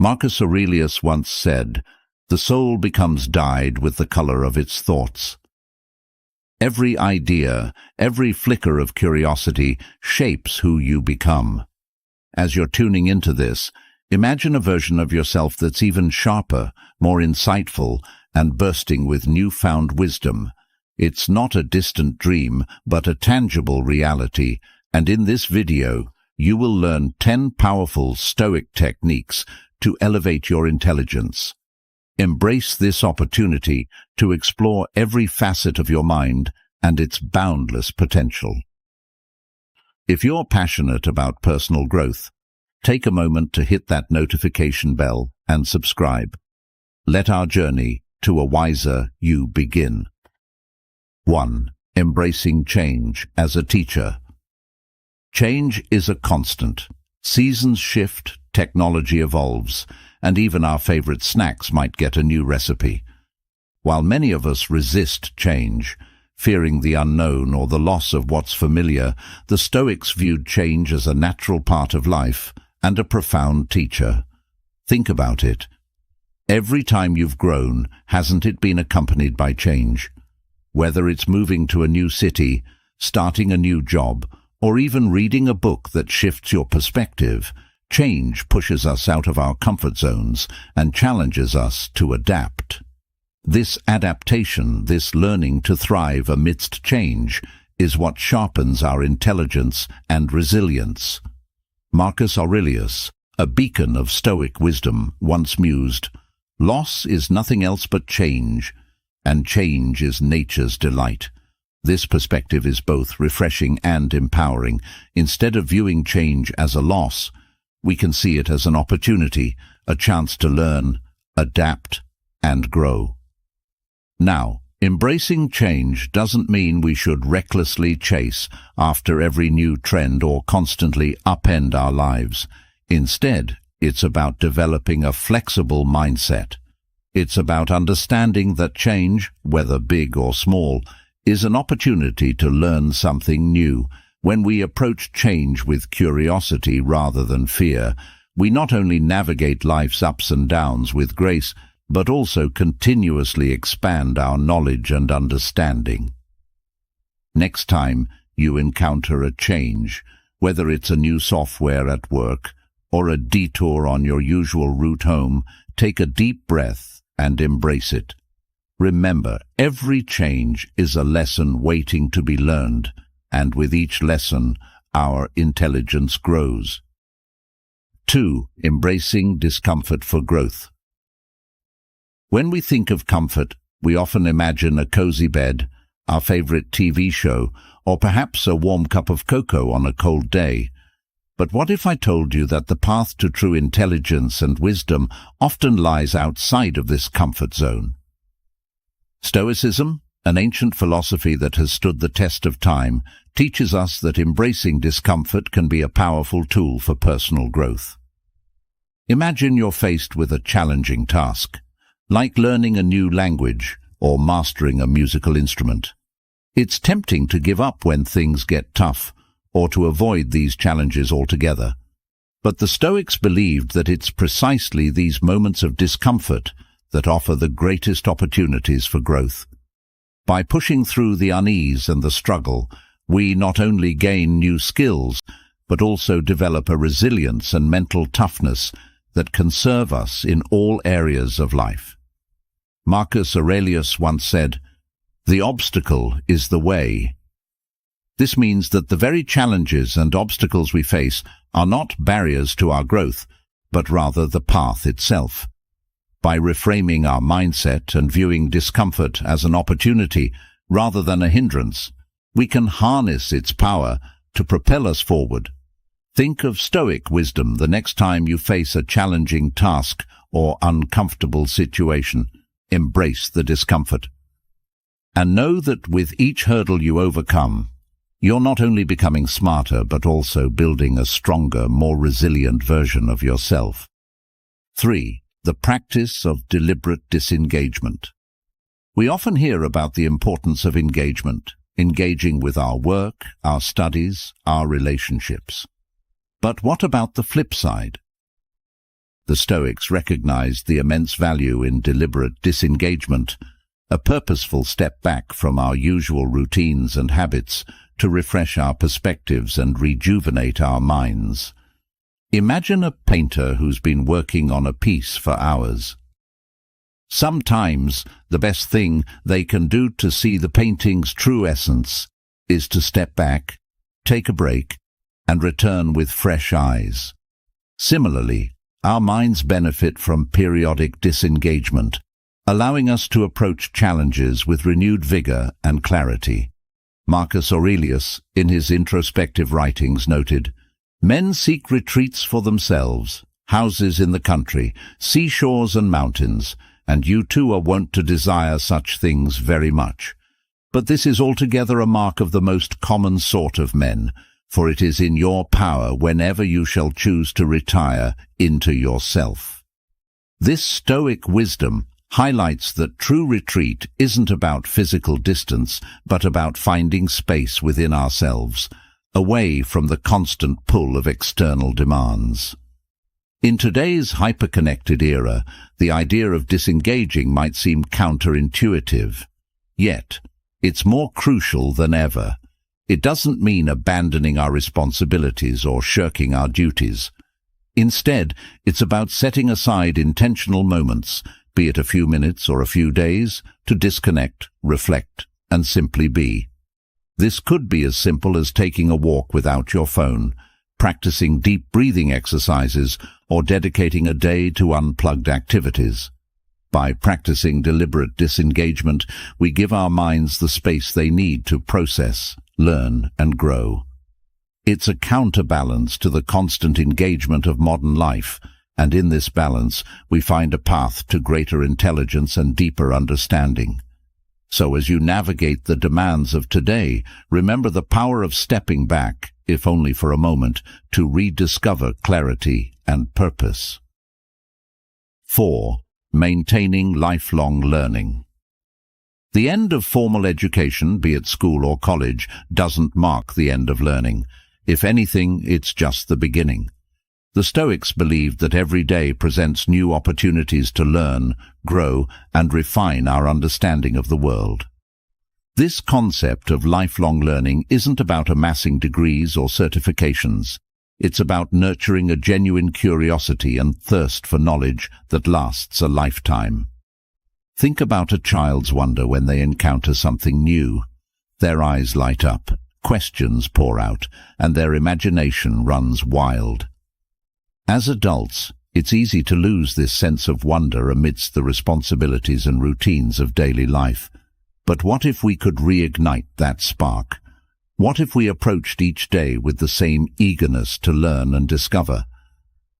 Marcus Aurelius once said, "The soul becomes dyed with the color of its thoughts." Every idea, every flicker of curiosity shapes who you become. As you're tuning into this, imagine a version of yourself that's even sharper, more insightful, and bursting with newfound wisdom. It's not a distant dream, but a tangible reality, and in this video, you will learn 10 powerful Stoic techniques to elevate your intelligence. Embrace this opportunity to explore every facet of your mind and its boundless potential. If you're passionate about personal growth, take a moment to hit that notification bell and subscribe. Let our journey to a wiser you begin. 1. Embracing change as a teacher. Change is a constant. Seasons shift, technology evolves, and even our favorite snacks might get a new recipe. While many of us resist change, fearing the unknown or the loss of what's familiar, the Stoics viewed change as a natural part of life and a profound teacher. Think about it. Every time you've grown, hasn't it been accompanied by change? Whether it's moving to a new city, starting a new job, or even reading a book that shifts your perspective, change pushes us out of our comfort zones and challenges us to adapt. This adaptation, this learning to thrive amidst change, is what sharpens our intelligence and resilience. Marcus Aurelius, a beacon of Stoic wisdom, once mused, "Loss is nothing else but change, and change is nature's delight." This perspective is both refreshing and empowering. Instead of viewing change as a loss, we can see it as an opportunity, a chance to learn, adapt, and grow. Now, embracing change doesn't mean we should recklessly chase after every new trend or constantly upend our lives. Instead, it's about developing a flexible mindset. It's about understanding that change, whether big or small, is an opportunity to learn something new. When we approach change with curiosity rather than fear, we not only navigate life's ups and downs with grace, but also continuously expand our knowledge and understanding. Next time you encounter a change, whether it's a new software at work or a detour on your usual route home, take a deep breath and embrace it. Remember, every change is a lesson waiting to be learned, and with each lesson, our intelligence grows. 2. Embracing discomfort for growth. When we think of comfort, we often imagine a cozy bed, our favorite TV show, or perhaps a warm cup of cocoa on a cold day. But what if I told you that the path to true intelligence and wisdom often lies outside of this comfort zone? Stoicism, an ancient philosophy that has stood the test of time, teaches us that embracing discomfort can be a powerful tool for personal growth. Imagine you're faced with a challenging task, like learning a new language or mastering a musical instrument. It's tempting to give up when things get tough, or to avoid these challenges altogether. But the Stoics believed that it's precisely these moments of discomfort that offer the greatest opportunities for growth. By pushing through the unease and the struggle, we not only gain new skills, but also develop a resilience and mental toughness that can serve us in all areas of life. Marcus Aurelius once said, "The obstacle is the way." This means that the very challenges and obstacles we face are not barriers to our growth, but rather the path itself. By reframing our mindset and viewing discomfort as an opportunity rather than a hindrance, we can harness its power to propel us forward. Think of Stoic wisdom the next time you face a challenging task or uncomfortable situation. Embrace the discomfort. And know that with each hurdle you overcome, you're not only becoming smarter, but also building a stronger, more resilient version of yourself. 3. The practice of deliberate disengagement. We often hear about the importance of engagement, engaging with our work, our studies, our relationships. But what about the flip side? The Stoics recognized the immense value in deliberate disengagement, a purposeful step back from our usual routines and habits to refresh our perspectives and rejuvenate our minds. Imagine a painter who's been working on a piece for hours. Sometimes the best thing they can do to see the painting's true essence is to step back, take a break, and return with fresh eyes. Similarly, our minds benefit from periodic disengagement, allowing us to approach challenges with renewed vigor and clarity. Marcus Aurelius, in his introspective writings, noted, "Men seek retreats for themselves, houses in the country, seashores and mountains, and you too are wont to desire such things very much. But this is altogether a mark of the most common sort of men, for it is in your power whenever you shall choose to retire into yourself." This Stoic wisdom highlights that true retreat isn't about physical distance, but about finding space within ourselves, away from the constant pull of external demands. In today's hyper-connected era, the idea of disengaging might seem counterintuitive. Yet, it's more crucial than ever. It doesn't mean abandoning our responsibilities or shirking our duties. Instead, it's about setting aside intentional moments, be it a few minutes or a few days, to disconnect, reflect, and simply be. This could be as simple as taking a walk without your phone, practicing deep breathing exercises, or dedicating a day to unplugged activities. By practicing deliberate disengagement, we give our minds the space they need to process, learn, and grow. It's a counterbalance to the constant engagement of modern life, and in this balance we find a path to greater intelligence and deeper understanding. So as you navigate the demands of today, remember the power of stepping back, if only for a moment, to rediscover clarity and purpose. 4. Maintaining lifelong learning. The end of formal education, be it school or college, doesn't mark the end of learning. If anything, it's just the beginning. The Stoics believed that every day presents new opportunities to learn, grow, and refine our understanding of the world. This concept of lifelong learning isn't about amassing degrees or certifications. It's about nurturing a genuine curiosity and thirst for knowledge that lasts a lifetime. Think about a child's wonder when they encounter something new. Their eyes light up, questions pour out, and their imagination runs wild. As adults, it's easy to lose this sense of wonder amidst the responsibilities and routines of daily life. But what if we could reignite that spark? What if we approached each day with the same eagerness to learn and discover?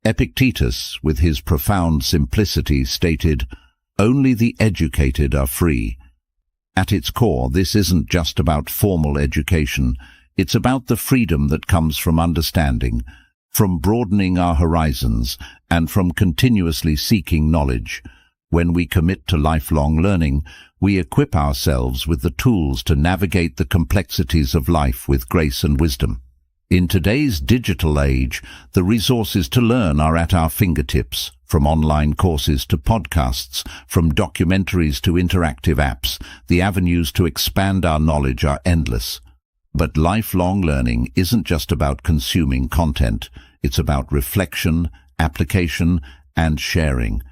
Epictetus, with his profound simplicity, stated, "Only the educated are free." At its core, this isn't just about formal education. It's about the freedom that comes from understanding, from broadening our horizons, and from continuously seeking knowledge. When we commit to lifelong learning, we equip ourselves with the tools to navigate the complexities of life with grace and wisdom. In today's digital age, the resources to learn are at our fingertips, from online courses to podcasts, from documentaries to interactive apps. The avenues to expand our knowledge are endless. But lifelong learning isn't just about consuming content. It's about reflection, application, and sharing.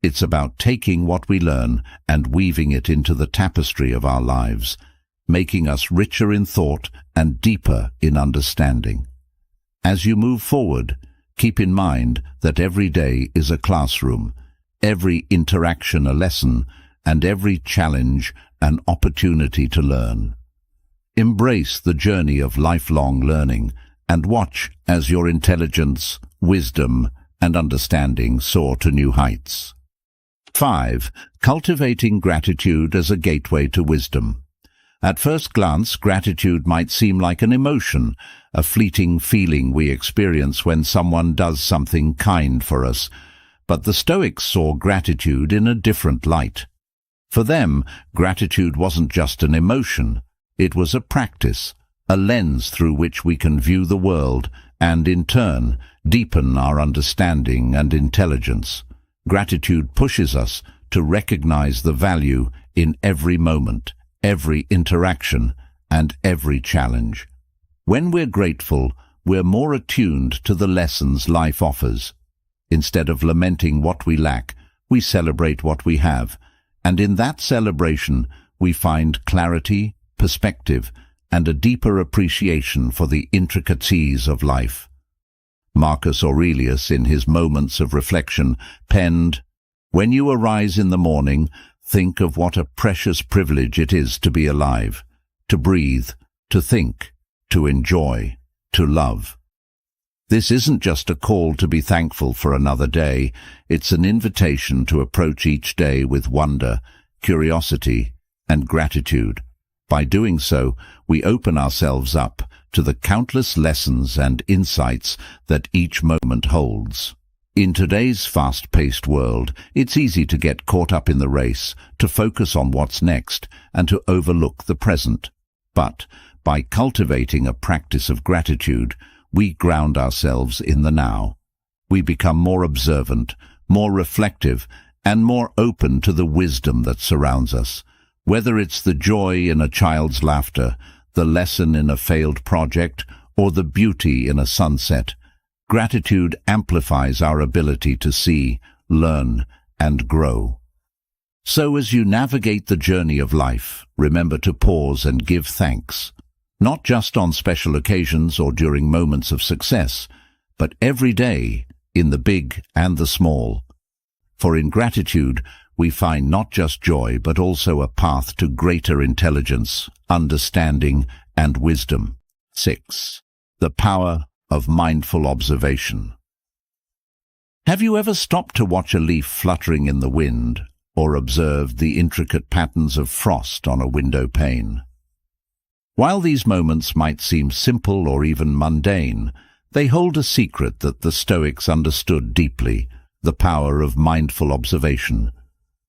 It's about taking what we learn and weaving it into the tapestry of our lives, making us richer in thought and deeper in understanding. As you move forward, keep in mind that every day is a classroom, every interaction a lesson, and every challenge an opportunity to learn. Embrace the journey of lifelong learning and watch as your intelligence, wisdom, and understanding soar to new heights. 5. Cultivating gratitude as a gateway to wisdom. At first glance, gratitude might seem like an emotion, a fleeting feeling we experience when someone does something kind for us. But the Stoics saw gratitude in a different light. For them, gratitude wasn't just an emotion. It was a practice, a lens through which we can view the world and in turn deepen our understanding and intelligence. Gratitude pushes us to recognize the value in every moment, every interaction, and every challenge. When we're grateful, we're more attuned to the lessons life offers. Instead of lamenting what we lack, we celebrate what we have, and in that celebration we find clarity, perspective, and a deeper appreciation for the intricacies of life. Marcus Aurelius, in his Moments of Reflection, penned, "When you arise in the morning, think of what a precious privilege it is to be alive, to breathe, to think, to enjoy, to love." This isn't just a call to be thankful for another day, it's an invitation to approach each day with wonder, curiosity, and gratitude. By doing so, we open ourselves up to the countless lessons and insights that each moment holds. In today's fast-paced world, it's easy to get caught up in the race, to focus on what's next, and to overlook the present. But by cultivating a practice of gratitude, we ground ourselves in the now. We become more observant, more reflective, and more open to the wisdom that surrounds us. Whether it's the joy in a child's laughter, the lesson in a failed project, or the beauty in a sunset, gratitude amplifies our ability to see, learn, and grow. So as you navigate the journey of life, remember to pause and give thanks, not just on special occasions or during moments of success, but every day, in the big and the small. For in gratitude, we find not just joy, but also a path to greater intelligence, understanding, and wisdom. 6. The power of mindful observation. Have you ever stopped to watch a leaf fluttering in the wind, or observed the intricate patterns of frost on a window pane? While these moments might seem simple or even mundane, they hold a secret that the Stoics understood deeply: the power of mindful observation.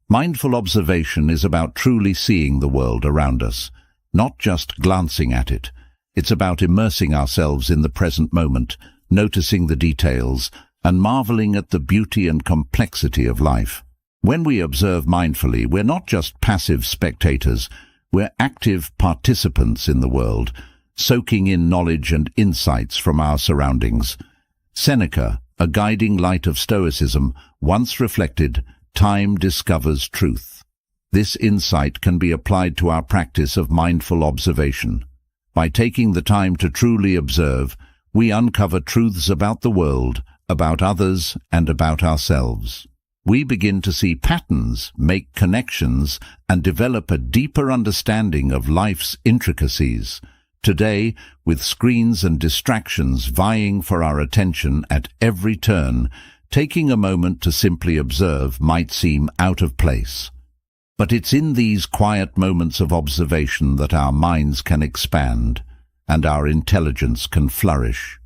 Mindful observation is about truly seeing the world around us, not just glancing at it. It's about immersing ourselves in the present moment, noticing the details, and marveling at the beauty and complexity of life. When we observe mindfully, we're not just passive spectators, we're active participants in the world, soaking in knowledge and insights from our surroundings. Seneca, a guiding light of Stoicism, once reflected, "Time discovers truth." This insight can be applied to our practice of mindful observation. By taking the time to truly observe, we uncover truths about the world, about others, and about ourselves. We begin to see patterns, make connections, and develop a deeper understanding of life's intricacies. Today, with screens and distractions vying for our attention at every turn, taking a moment to simply observe might seem out of place. But it's in these quiet moments of observation that our minds can expand and our intelligence can flourish.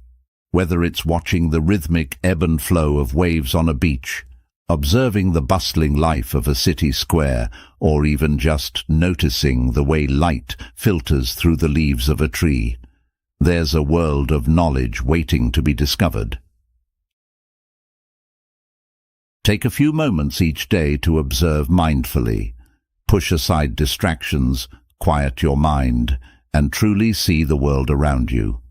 Whether it's watching the rhythmic ebb and flow of waves on a beach, observing the bustling life of a city square, or even just noticing the way light filters through the leaves of a tree, there's a world of knowledge waiting to be discovered. Take a few moments each day to observe mindfully. Push aside distractions, quiet your mind, and truly see the world around you.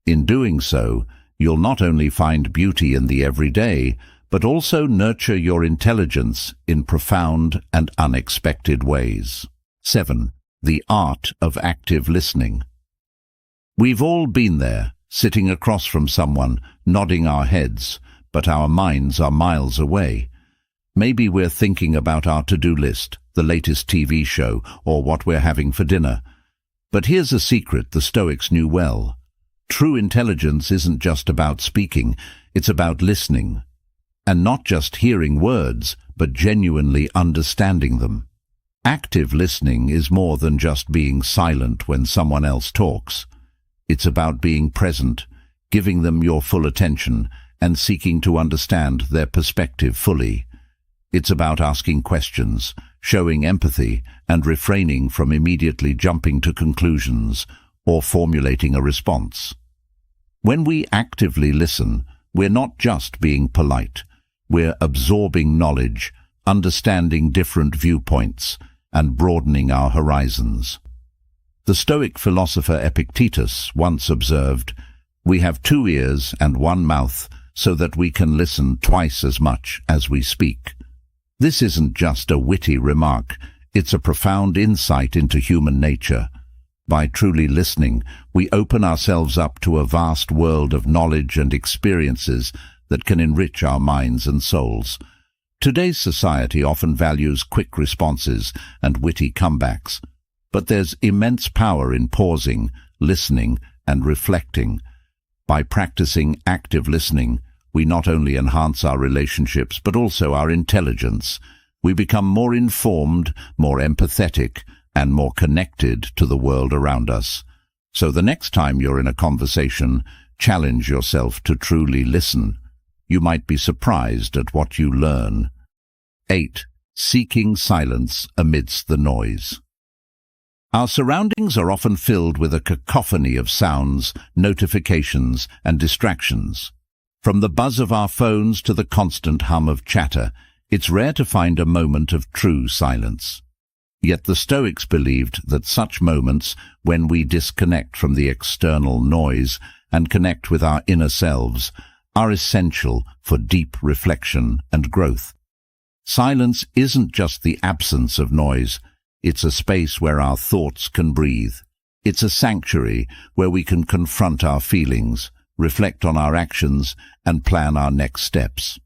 In doing so, you'll not only find beauty in the everyday, but also nurture your intelligence in profound and unexpected ways. 7. The art of active listening. We've all been there, sitting across from someone, nodding our heads, but our minds are miles away. Maybe we're thinking about our to-do list, the latest TV show, or what we're having for dinner. But here's a secret the Stoics knew well. True intelligence isn't just about speaking, it's about listening. And not just hearing words, but genuinely understanding them. Active listening is more than just being silent when someone else talks. It's about being present, giving them your full attention, and seeking to understand their perspective fully. It's about asking questions, showing empathy, and refraining from immediately jumping to conclusions or formulating a response. When we actively listen, we're not just being polite. We're absorbing knowledge, understanding different viewpoints, and broadening our horizons. The Stoic philosopher Epictetus once observed, "We have 2 ears and 1 mouth so that we can listen twice as much as we speak." This isn't just a witty remark, it's a profound insight into human nature. By truly listening, we open ourselves up to a vast world of knowledge and experiences that can enrich our minds and souls. Today's society often values quick responses and witty comebacks, but there's immense power in pausing, listening, and reflecting. By practicing active listening, we not only enhance our relationships but also our intelligence. We become more informed, more empathetic, and more connected to the world around us. So the next time you're in a conversation, challenge yourself to truly listen. You might be surprised at what you learn. 8. Seeking silence amidst the noise. Our surroundings are often filled with a cacophony of sounds, notifications, and distractions. From the buzz of our phones to the constant hum of chatter, it's rare to find a moment of true silence. Yet the Stoics believed that such moments, when we disconnect from the external noise and connect with our inner selves, are essential for deep reflection and growth. Silence isn't just the absence of noise, it's a space where our thoughts can breathe. It's a sanctuary where we can confront our feelings, reflect on our actions, and plan our next steps.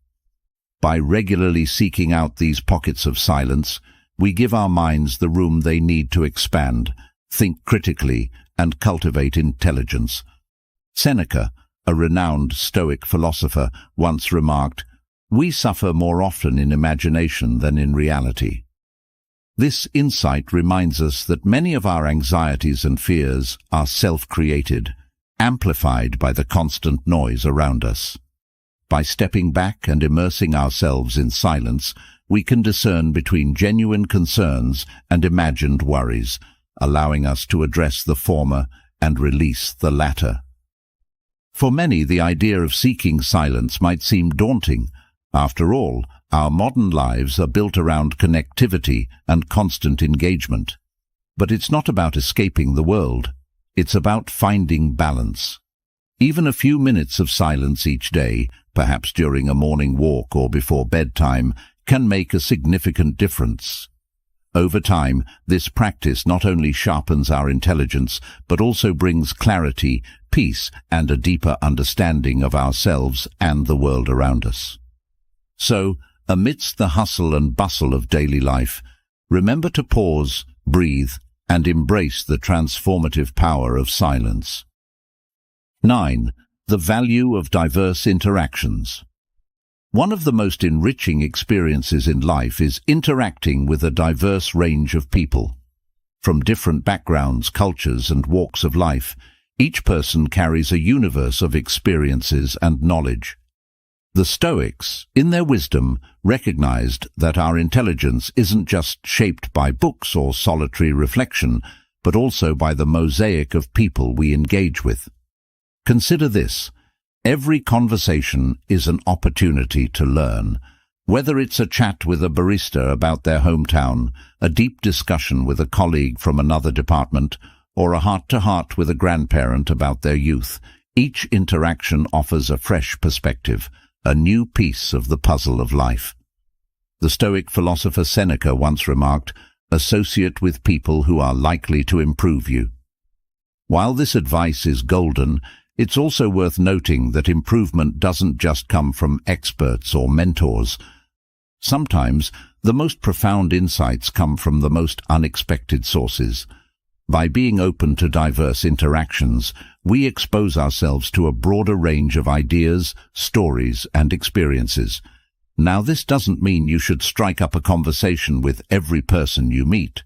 By regularly seeking out these pockets of silence, we give our minds the room they need to expand, think critically, and cultivate intelligence. Seneca, a renowned Stoic philosopher, once remarked, "We suffer more often in imagination than in reality." This insight reminds us that many of our anxieties and fears are self-created, amplified by the constant noise around us. By stepping back and immersing ourselves in silence, we can discern between genuine concerns and imagined worries, allowing us to address the former and release the latter. For many, the idea of seeking silence might seem daunting. After all, our modern lives are built around connectivity and constant engagement. But it's not about escaping the world. It's about finding balance. Even a few minutes of silence each day, perhaps during a morning walk or before bedtime, can make a significant difference. Over time, this practice not only sharpens our intelligence, but also brings clarity, peace, and a deeper understanding of ourselves and the world around us. So, amidst the hustle and bustle of daily life, remember to pause, breathe, and embrace the transformative power of silence. 9. The value of diverse interactions. One of the most enriching experiences in life is interacting with a diverse range of people. From different backgrounds, cultures, and walks of life, each person carries a universe of experiences and knowledge. The Stoics, in their wisdom, recognized that our intelligence isn't just shaped by books or solitary reflection, but also by the mosaic of people we engage with. Consider this. Every conversation is an opportunity to learn. Whether it's a chat with a barista about their hometown, a deep discussion with a colleague from another department, or a heart-to-heart with a grandparent about their youth, each interaction offers a fresh perspective, a new piece of the puzzle of life. The Stoic philosopher Seneca once remarked, "Associate with people who are likely to improve you." While this advice is golden, it's also worth noting that improvement doesn't just come from experts or mentors. Sometimes, the most profound insights come from the most unexpected sources. By being open to diverse interactions, we expose ourselves to a broader range of ideas, stories, and experiences. Now, this doesn't mean you should strike up a conversation with every person you meet,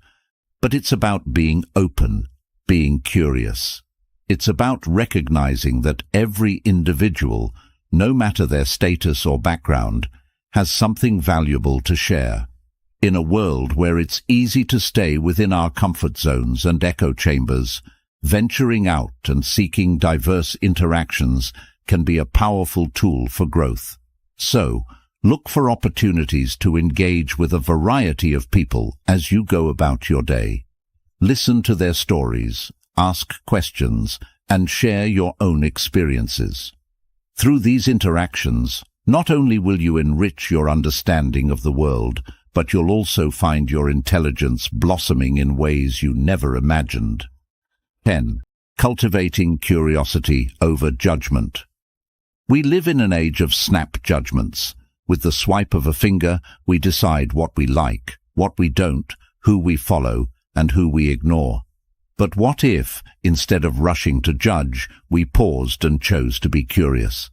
but it's about being open, being curious. It's about recognizing that every individual, no matter their status or background, has something valuable to share. In a world where it's easy to stay within our comfort zones and echo chambers, Venturing out and seeking diverse interactions can be a powerful tool for growth. So, look for opportunities to engage with a variety of people as you go about your day. Listen to their stories, ask questions, and share your own experiences. Through these interactions, not only will you enrich your understanding of the world, but you'll also find your intelligence blossoming in ways you never imagined. 10. Cultivating curiosity over judgment. We live in an age of snap judgments. With the swipe of a finger, we decide what we like, what we don't, who we follow, and who we ignore. But what if, instead of rushing to judge, we paused and chose to be curious?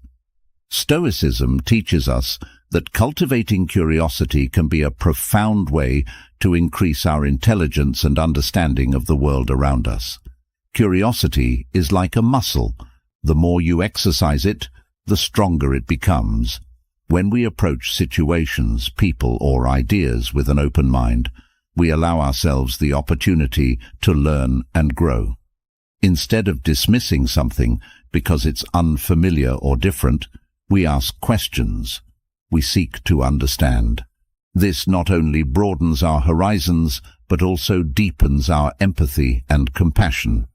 Stoicism teaches us that cultivating curiosity can be a profound way to increase our intelligence and understanding of the world around us. Curiosity is like a muscle. The more you exercise it, the stronger it becomes. When we approach situations, people, or ideas with an open mind, we allow ourselves the opportunity to learn and grow. Instead of dismissing something because it's unfamiliar or different, we ask questions. We seek to understand. This not only broadens our horizons, but also deepens our empathy and compassion.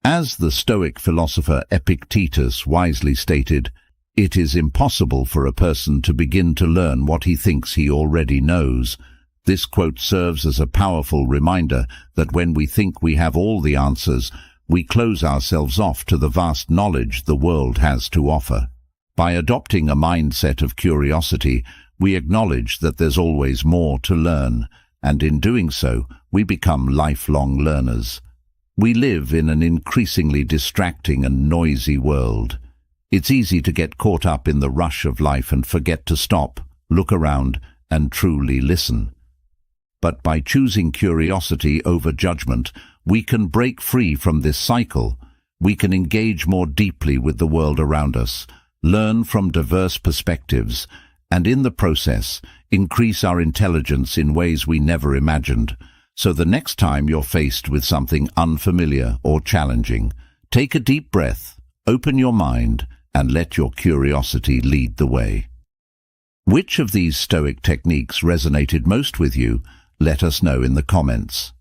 As the Stoic philosopher Epictetus wisely stated, it is impossible for a person to begin to learn what he thinks he already knows. This quote serves as a powerful reminder that when we think we have all the answers, we close ourselves off to the vast knowledge the world has to offer. By adopting a mindset of curiosity, we acknowledge that there's always more to learn, and in doing so, we become lifelong learners. We live in an increasingly distracting and noisy world. It's easy to get caught up in the rush of life and forget to stop, look around, and truly listen. But by choosing curiosity over judgment, we can break free from this cycle. We can engage more deeply with the world around us, learn from diverse perspectives, and in the process, increase our intelligence in ways we never imagined. So the next time you're faced with something unfamiliar or challenging, take a deep breath, open your mind, and let your curiosity lead the way. Which of these Stoic techniques resonated most with you? Let us know in the comments.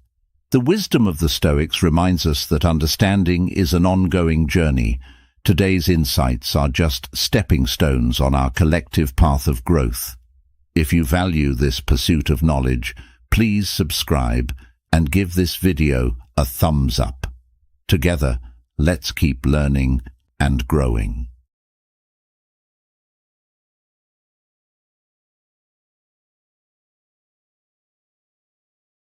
The wisdom of the Stoics reminds us that understanding is an ongoing journey. Today's insights are just stepping stones on our collective path of growth. If you value this pursuit of knowledge, please subscribe and give this video a thumbs up. Together, let's keep learning and growing.